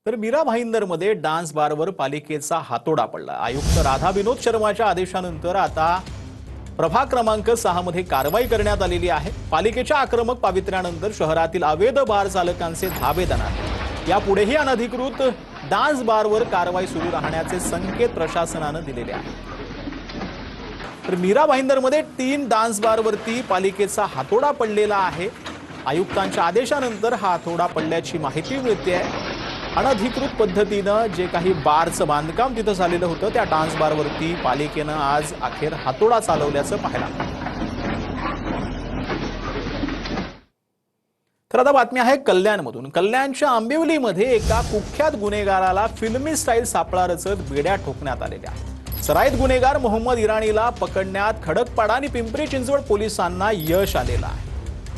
तर मीरा भाईंदरमध्ये डान्स बारवर पालिकेचा हातोडा पडला। आयुक्त राधा विनोद शर्माच्या आदेशानंतर आता प्रभाग क्रमांक 6 मध्ये कारवाई करण्यात आलेली आहे। पालिकेच्या आक्रमक पावित्र्यानंतर शहरातील अवैध बार चालकांचे धाबे दणाणले। यापुढेही अनधिकृत डान्स बारवर कारवाई सुरू राहण्याचे संकेत प्रशासनाने दिलेले आहेत। तर मीरा भाईंदरमध्ये 3 डान्स बारवरती पालिकेचा हातोडा पडलेला आहे। आयुक्तांच्या आदेशानंतर हा हातोडा पडल्याची माहिती मिळते आहे। अनधिकृत पद्धतीने जे काही बारचं बांधकाम तिथं झालेलं होतं त्या डान्स बारवरती पालिकेनं आज अखेर हातोडा चालवल्याचं पाहायला मिळालं। तर आता बातमी आहे कल्याणमधून। कल्याणच्या आंबिवलीमध्ये एका कुख्यात गुन्हेगाराला फिल्मी स्टाईल सापळा रचत बेड्या ठोकण्यात आलेल्या आहेत। सराईत गुन्हेगार मोहम्मद इराणीला पकडण्यात खडकपाडा आणि पिंपरी चिंचवड पोलिसांना यश आलेलं आहे।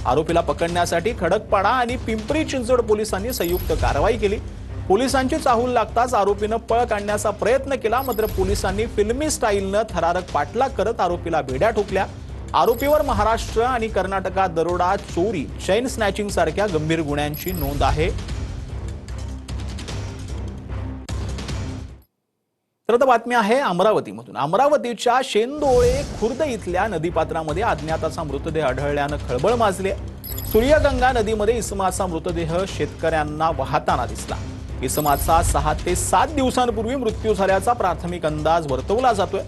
आरोपीला पकडण्यासाठी खडकपाडा आणि पिंपरी चिंचवड पोलिसांनी संयुक्त कारवाई केली। पोलिसांची चाहूल लागताच आरोपीनं पळ काढण्याचा प्रयत्न केला, मात्र पोलिसांनी फिल्मी स्टाईलनं थरारक पाठलाग करत आरोपीला बेड्या ठोकल्या। आरोपीवर महाराष्ट्र आणि कर्नाटकात दरोडा, चोरी, चैन स्नॅचिंग सारख्या गंभीर गुन्ह्यांची नोंद आहे। तर आता बातमी आहे अमरावतीमधून। अमरावतीच्या शेंदोळे खुर्द इथल्या नदीपात्रामध्ये अज्ञाताचा मृतदेह आढळल्यानं खळबळ माजली। सूर्यगंगा नदीमध्ये इसमाचा मृतदेह शेतकऱ्यांना वाहताना दिसला। इसमाचा 6 ते 7 दिवसांपूर्वी मृत्यू झाल्याचा प्राथमिक अंदाज वर्तवला जातोय।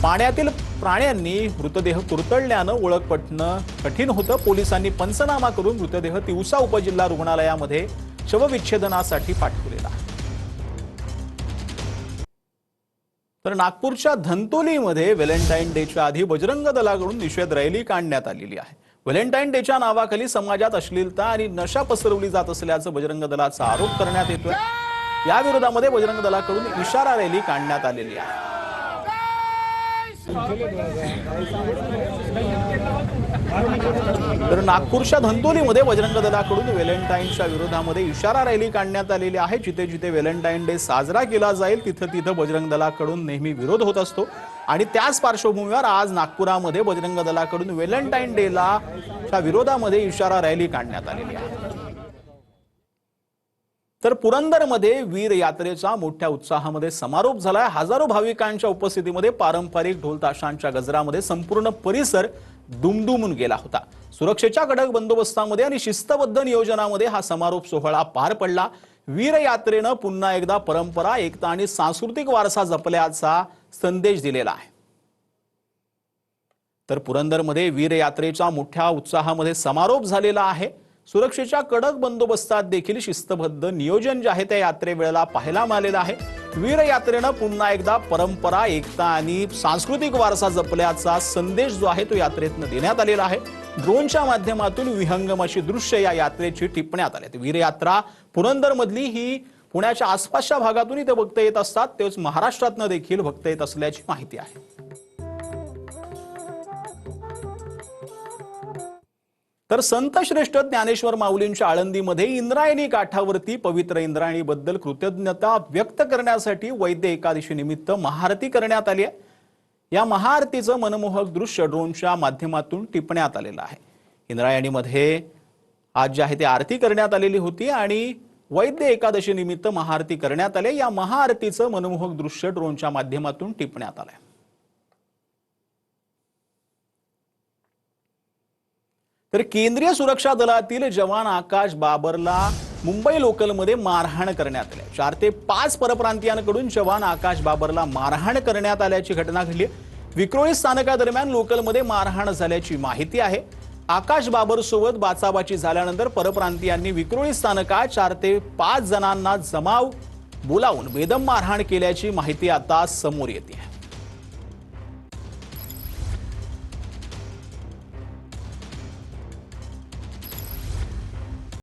पाण्यातील प्राण्यांनी मृतदेह कुरतडल्यानं ओळख पटणं कठीण होतं। पोलिसांनी पंचनामा करून मृतदेह तिवसा उपजिल्हा रुग्णालयामध्ये शवविच्छेदनासाठी पाठवलेला आहे। तर नागपूरच्या धंतोलीमध्ये व्हॅलेंटाईन डेच्या आधी बजरंग दलाकडून निषेध रॅली काढण्यात आलेली आहे। व्हॅलेंटाईन डेच्या नावाखाली समाजात अश्लीलता आणि नशा पसरवली जात असल्याचं बजरंग दलाचा आरोप करण्यात येतोय। या विरोधामध्ये बजरंग दलाकडून इशारा रॅली काढण्यात आलेली आहे। तर नागपूरच्या धंतोलीमध्ये बजरंग दलाकडून व्हॅलेंटाईनच्या विरोधामध्ये इशारा रॅली काढण्यात आलेली आहे। जिथे जिथे व्हॅलेंटाईन डे साजरा केला जाईल तिथे तिथे बजरंग दलाकडून नेहमी विरोध होत असतो आणि त्याच पार्श्वभूमीवर आज नागपुरामध्ये बजरंग दलाकडून व्हॅलेंटाईन डेला च्या विरोधामध्ये इशारा रॅली काढण्यात आलेली आहे। तर पुरंदरमध्ये वीर यात्रेचा मोठ्या उत्साहामध्ये समारोप झालाय। हजारो भाविकांच्या उपस्थितीमध्ये पारंपरिक ढोल ताशांच्या गजरामध्ये संपूर्ण परिसर दुमदुमून गेला होता। सुरक्षेच्या कडक बंदोबस्तामध्ये आणि शिस्तबद्ध नियोजनामध्ये हा समारोप सोहळा पार पडला। वीर यात्रेनं पुन्हा एकदा परंपरा, एकता आणि सांस्कृतिक वारसा जपल्याचा संदेश दिलेला आहे। तर पुरंदरमध्ये वीर यात्रेचा मोठ्या उत्साहामध्ये समारोप झालेला आहे। सुरक्षेच्या कडक बंदोबस्तात देखील शिस्तबद्ध नियोजन जे आहे त्या यात्रेवेळेला पाहायला मिळालेलं आहे। वीर यात्रेनं पुन्हा एकदा परंपरा, एकता आणि सांस्कृतिक वारसा जपल्याचा संदेश जो आहे तो यात्रेतनं देण्यात आलेला आहे। ड्रोनच्या माध्यमातून विहंगम अशी दृश्य या यात्रेची टिपण्यात आली। वीर यात्रा पुरंदरमधली ही पुण्याच्या आसपासच्या भागातून इथे भक्त येत असतात, तेच महाराष्ट्रातनं देखील भक्त येत असल्याची माहिती आहे। तर संत श्रेष्ठ ज्ञानेश्वर माऊलींच्या आळंदीमध्ये इंद्रायणी काठावरती पवित्र इंद्रायणीबद्दल कृतज्ञता व्यक्त करण्यासाठी वैद्य एकादशी निमित्त महाआरती करण्यात आली आहे। या महाआरतीचं मनमोहक दृश्य ड्रोनच्या माध्यमातून टिपण्यात आलेलं आहे। इंद्रायणीमध्ये आज जे आहे ते आरती करण्यात आलेली होती आणि वैद्य एकादशी निमित्त महाआरती करण्यात आली। या महाआरतीचं मनमोहक दृश्य ड्रोनच्या माध्यमातून टिपण्यात आलंय। तर केंद्रीय सुरक्षा दलातील जवान आकाश बाबरला मुंबई लोकलमध्ये मारहाण करण्यात आली। 4 ते 5 परप्रांतीयांकडून जवान आकाश बाबरला मारहाण करण्यात आल्याची घटना घडली। विक्रोळी स्थानकादरम्यान लोकलमध्ये मारहाण झाल्याची माहिती आहे। आकाश बाबर सोबत बाचाबाची झाल्यानंतर परप्रांतीयांनी विक्रोळी स्थानकात 4 ते 5 जणांना जमाव बोलावून बेदम मारहाण केल्याची माहिती आता समोर येते आहे।